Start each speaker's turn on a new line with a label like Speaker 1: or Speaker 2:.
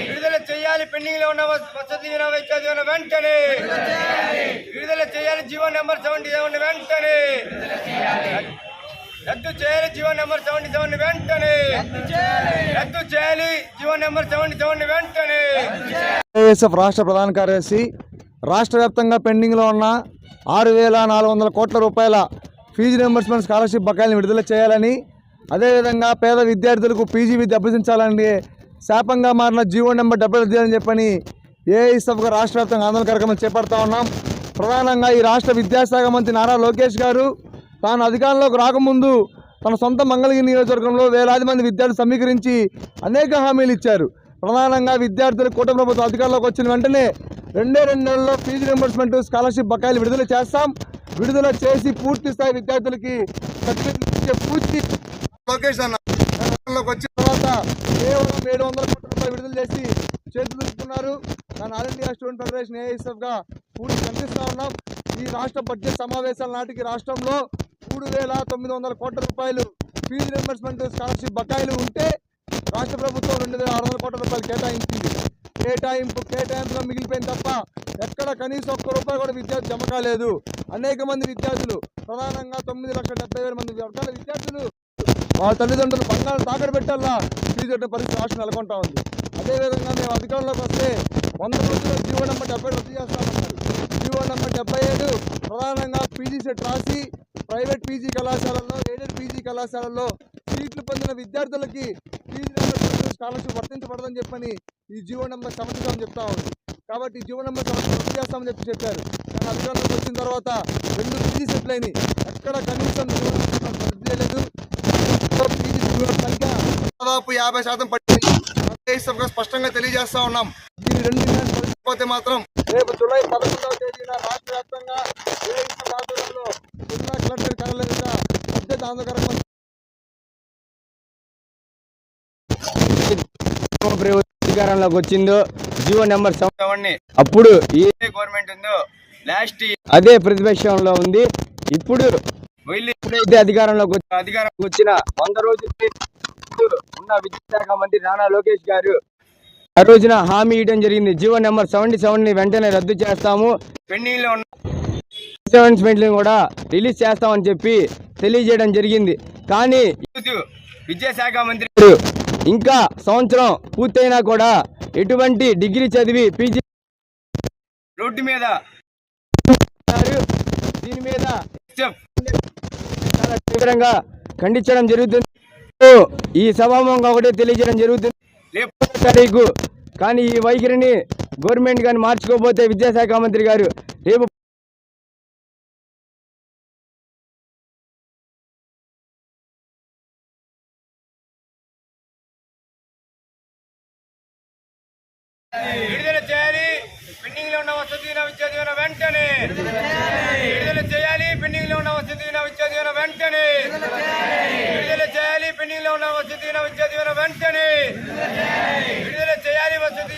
Speaker 1: విడుదల చేయాలి పెండింగ్ లో ఉన్న వసతి దీవెన విద్యా దీవెన వెంటనే విడుదల చేయాలి జీవో నెంబర్ 77 వెంటనే రద్దు చేయాలి జీవో నెంబర్ 77 వెంటనే రద్దు చేయాలి జీవో నెంబర్ 77 వెంటనే.
Speaker 2: రాష్ట్ర ప్రధాన కార్యదర్శి రాష్ట్ర వ్యాప్తంగా పెండింగ్ లో ఉన్న 6,400 కోట్ల రూపాయల ఫీజు రియంబర్స్మెంట్ స్కాలర్షిప్ బకాయిలను విడుదల చేయాలని, అదేవిధంగా పేద విద్యార్థులకు పీజీ విద్య అభ్యసించాలని శాపంగా మారిన జీవో నెంబర్ 70 అని చెప్పని ఏఐఎస్ఎఫ్గా రాష్ట్ర వ్యాప్తంగా ఆందోళన కార్యక్రమం చేపడతా ఉన్నాం. ప్రధానంగా ఈ రాష్ట్ర విద్యాశాఖ మంత్రి నారా లోకేష్ గారు తాను అధికారంలోకి రాకముందు తన సొంత మంగళగిరి నియోజకవర్గంలో వేలాది మంది విద్యార్థులు సమీకరించి అనేక హామీలు ఇచ్చారు. ప్రధానంగా విద్యార్థులు కూటమి ప్రభుత్వం అధికారంలోకి వచ్చిన వెంటనే 2 నెలల్లో ఫీజు రియంబర్స్మెంట్ స్కాలర్షిప్ బకాయిలు విడుదల చేస్తాం. విడుదల చేసి పూర్తి స్థాయి విద్యార్థులకి సర్టిఫికెట్లు ఇచ్చే పూర్తి లోకేష్ అన్నలోకి వచ్చిన తర్వాత కేవలం 700 కోట్ల రూపాయలు విడుదల చేసి చేతులు దులుపుకున్నారు. దాన్ని ఆల్ ఇండియా స్టూడెంట్ ఫెడరేషన్ ఏఐఎస్ఎఫ్గా పూర్తి కనిపిస్తూ ఉన్నాం. ఈ రాష్ట్ర బడ్జెట్ సమావేశాల నాటికి రాష్ట్రంలో 3,900 కోట్ల రూపాయలు ఫీజు రియంబర్స్మెంట్ స్కాలర్షిప్ బకాయిలు ఉంటే రాష్ట్ర ప్రభుత్వం 2,600 కోట్ల రూపాయలు కేటాయించింది. కేటాయింపులో మిగిలిపోయింది తప్ప ఎక్కడ కనీసం ఒక్క రూపాయి కూడా విద్యార్థి జమ కాలేదు. అనేక మంది విద్యార్థులు, ప్రధానంగా 9,70,000 మంది వర్గాల విద్యార్థులు వాళ్ళ తల్లిదండ్రులు బంగారు తాకట్టు పెట్టాలా ఫీజు కట్టిన పరిస్థితి రాష్ట్రం నెలకొంటా ఉంది. అదేవిధంగా మేము అధికారంలోకి వస్తే 100 రోజుల్లో జీవో నెంబర్ 70 రద్దు చేస్తామన్నారు. జీవో నెంబర్ 77 ప్రధానంగా పీజీ సెట్ రాసి ప్రైవేట్ పీజీ కళాశాలల్లో, ఎయిడెడ్ పీజీ కళాశాలల్లో సీట్లు పొందిన విద్యార్థులకి ఫీజు రియంబర్స్మెంట్ స్కాలర్షిప్ వర్తించబడదని చెప్పని ఈ జీవో నెంబర్ 70 అని చెప్తా ఉంది. కాబట్టి జీవో నెంబర్ 70 రద్దు చేస్తామని చెప్పారు. కానీ అధికారంలోకి వచ్చిన తర్వాత 2 పీజీ సెట్లు అయినాయి. ఎక్కడ కనీసం రద్దు చేయలేదు. సంఖ్య దాదాపు 50% పట్టింది. స్పష్టంగా తెలియజేస్తా ఉన్నాం. ఈ 2 పోతే మాత్రం రేపు జూలై 11వ తేదీన రాష్ట్ర వ్యాప్తంగా ఆధ్వర్యంలో జిల్లా కలెక్టర్ కార్యాలయంగా బడ్జెట్ ఆందోళన
Speaker 3: అధికారంలోకి వచ్చిందో జీవో నెంబర్ 7 అప్పుడు ఈ
Speaker 1: గవర్నమెంట్ ఉందో లాస్ట్
Speaker 3: అదే ప్రతిపక్షంలో ఉంది. ఇప్పుడు ఎప్పుడైతే అధికారంలోకి వచ్చిన 100 రోజులు ఉన్న విద్యాశాఖ మంత్రి నారా లోకేష్ గారు ఆ రోజున హామీ ఇవ్వడం జరిగింది. జీవో నెంబర్ 77 వెంటనే రద్దు చేస్తాము,
Speaker 1: పెండింగ్ లో ఉన్న
Speaker 3: కూడా రిలీజ్ చేస్తామని చెప్పి తెలియజేయడం జరిగింది. కానీ
Speaker 1: విద్యాశాఖ మంత్రి
Speaker 3: ఇంకా సంవత్సరం పూర్తయినా కూడా ఎటువంటి డిగ్రీ చదివి పీజీ
Speaker 1: రోడ్డు మీద
Speaker 3: దీని మీద చాలా తీవ్రంగా ఖండించడం జరుగుతుంది. ఈ సభాముఖంగా ఒకటే తెలియజేయడం జరుగుతుంది
Speaker 1: రేపు
Speaker 3: తారీఖు. కానీ ఈ వైఖరిని గవర్నమెంట్ కానీ మార్చుకోకపోతే విద్యాశాఖ మంత్రి గారు రేపు
Speaker 1: విడుదల చేయాలి పెండింగ్ లో ఉన్న వసతి విద్యా దీవెన వెంటనే విడుదల చేయాలి. పెండింగ్ లో ఉన్న వసతి విద్యా దీవెన వెంటనే విడుదల చేయాలి. పెండింగ్ లో ఉన్న వసతి విద్యా దీవెన వెంటనే విడుదల చేయాలి. వసతి